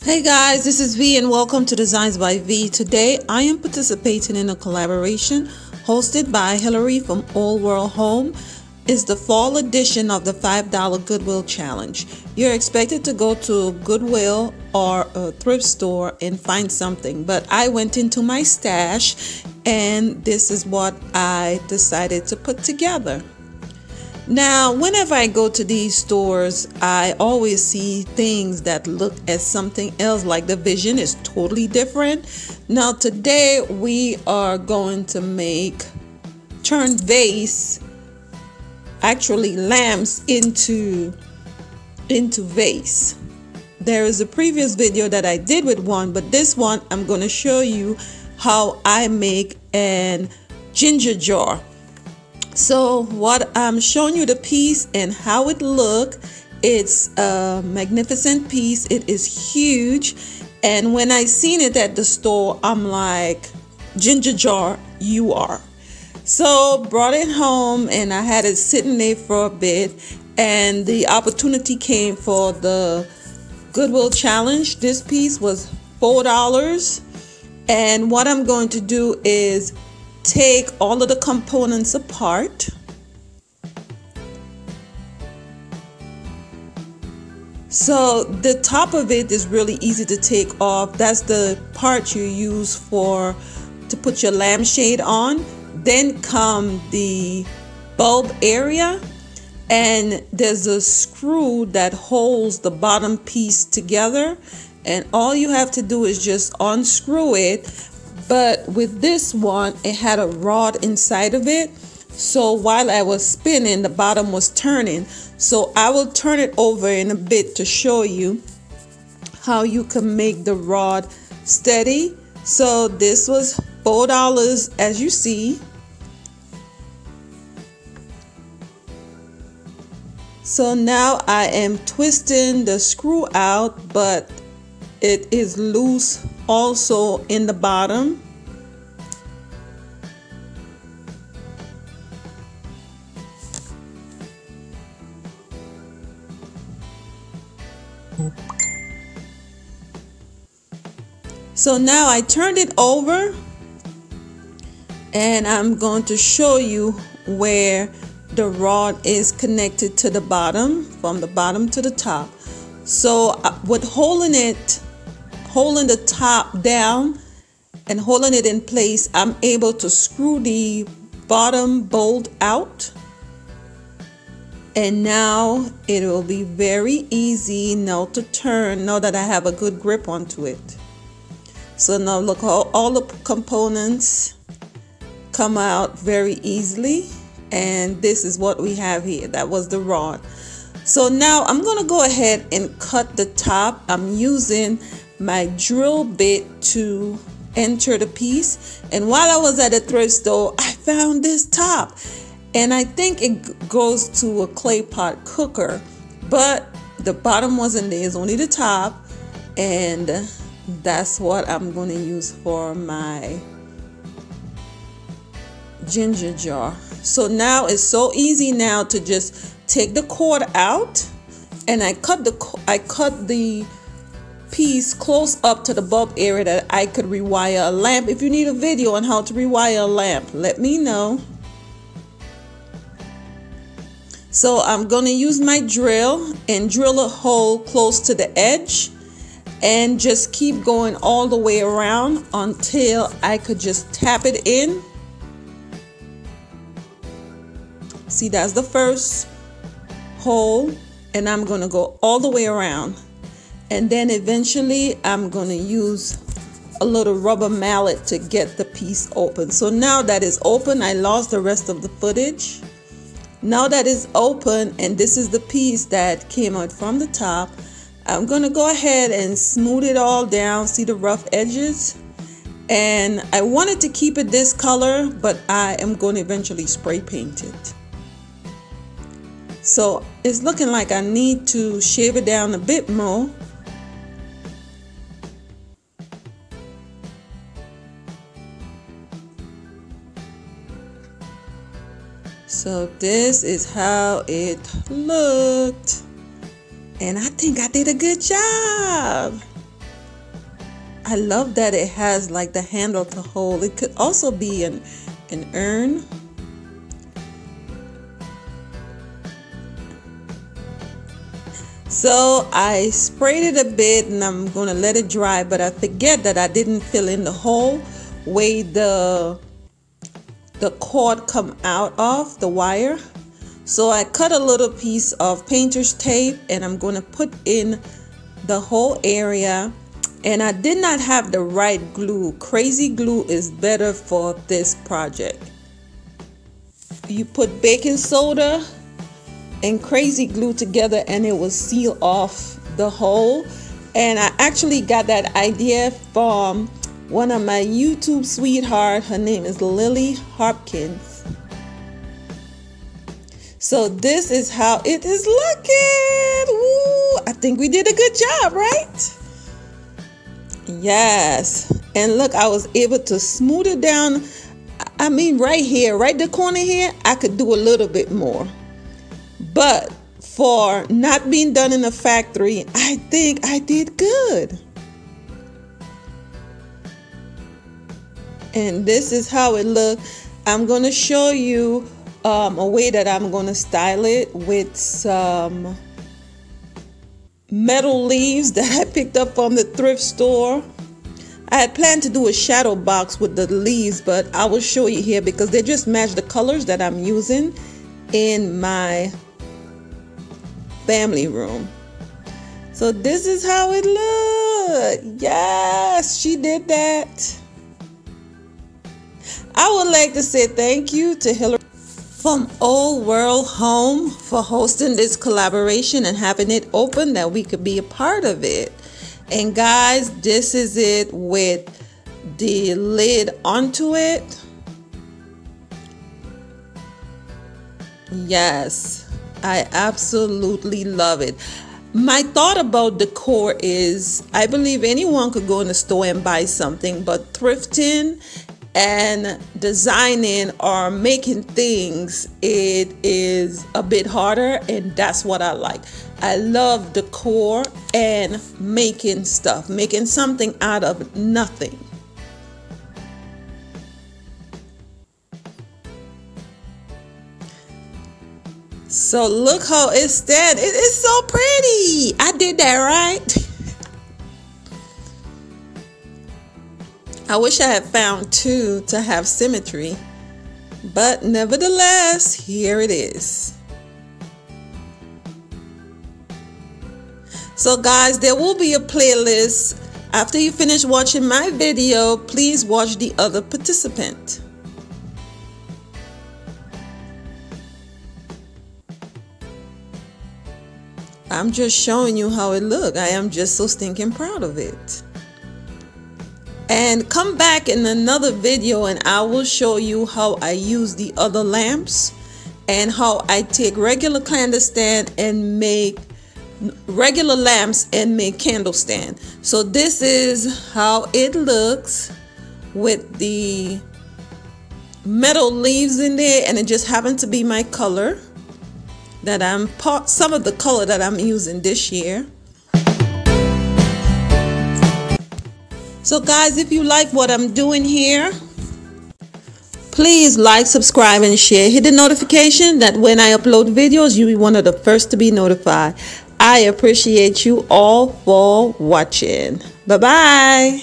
Hey guys, this is V and welcome to Designs by V. Today I am participating in a collaboration hosted by Hillary from Old World Home. It's the fall edition of the $5 Goodwill Challenge. You're expected to go to Goodwill or a thrift store and find something, but I went into my stash and this is what I decided to put together. Now, whenever I go to these stores, I always see things that look at something else, like the vision is totally different. Now, today we are going to turn vase, actually lamps into vase. There is a previous video that I did with one, but this one I'm going to show you how I make an ginger jar. So what I'm showing you the piece and how it look. It's a magnificent piece. It is huge, and when I seen it at the store, I'm like, ginger jar you are. So brought it home and I had it sitting there for a bit, and the opportunity came for the Goodwill challenge. This piece was $4, and what I'm going to do is take all of the components apart. So the top of it is really easy to take off. That's the part you use to put your lampshade on. Then come the bulb area, and there's a screw that holds the bottom piece together, and all you have to do is just unscrew it. But with this one, it had a rod inside of it. So while I was spinning, the bottom was turning. So I will turn it over in a bit to show you how you can make the rod steady. So this was $4, as you see. So now I am twisting the screw out, but it is loose also in the bottom. So now I turned it over, and I'm going to show you where the rod is connected to the bottom, from the bottom to the top. So with holding the top down and holding it in place, I'm able to screw the bottom bolt out, and now it will be very easy now to turn, now that I have a good grip onto it. So now look how all the components come out very easily, and this is what we have here. That was the rod. So now I'm going to go ahead and cut the top. I'm using my drill bit to enter the piece, and while I was at the thrift store, I found this top, and I think it goes to a clay pot cooker, but the bottom wasn't there, it's only the top, and that's what I'm going to use for my ginger jar. So now it's so easy now to just take the cord out, and I cut the piece close up to the bulb area that I could rewire a lamp. If you need a video on how to rewire a lamp, let me know. So I'm going to use my drill and drill a hole close to the edge, and just keep going all the way around until I could just tap it in. See, that's the first hole, and I'm going to go all the way around. And then eventually I'm going to use a little rubber mallet to get the piece open. So now that it's open, I lost the rest of the footage. Now that it's open, and this is the piece that came out from the top, I'm going to go ahead and smooth it all down. See the rough edges? And I wanted to keep it this color, but I am going to eventually spray paint it. So it's looking like I need to shave it down a bit more. So this is how it looked. And I think I did a good job. I love that it has like the handle to hold. It could also be an urn. So I sprayed it a bit and I'm going to let it dry, but I forget that I didn't fill in the hole where the cord come out of the wire. So I cut a little piece of painter's tape and I'm going to put in the whole area. And I did not have the right glue. Crazy glue is better for this project. You put baking soda and crazy glue together and it will seal off the hole. And I actually got that idea from one of my YouTube sweetheart. Her name is Lily Hopkins. So this is how it is looking. Woo! I think we did a good job, right? Yes. And look, I was able to smooth it down. I mean, right here, right the corner here, I could do a little bit more. But for not being done in a factory, I think I did good. And this is how it looked. I'm going to show you a way that I'm going to style it with some metal leaves that I picked up from the thrift store. I had planned to do a shadow box with the leaves, but I will show you here because they just match the colors that I'm using in my family room. So this is how it looked. Yes, she did that. I would like to say thank you to Hillary from Old World Home for hosting this collaboration and having it open that we could be a part of it. And guys, this is it with the lid onto it. Yes, I absolutely love it. My thought about decor is I believe anyone could go in the store and buy something, but thrifting and designing or making things, it is a bit harder, and that's what I like. I love decor and making stuff, making something out of nothing. So look how it's stands. It is so pretty. I did that right. I wish I had found two to have symmetry, but nevertheless, here it is. So guys, there will be a playlist. After you finish watching my video, please watch the other participant. I'm just showing you how it looks. I am just so stinking proud of it. And come back in another video and I will show you how I use the other lamps and how I take regular candle stand and make regular lamps and make candle stand. So this is how it looks with the metal leaves in there, and it just happened to be my color that some of the color that I'm using this year. So guys, if you like what I'm doing here, please like, subscribe, and share. Hit the notification that when I upload videos, you'll be one of the first to be notified. I appreciate you all for watching. Bye-bye.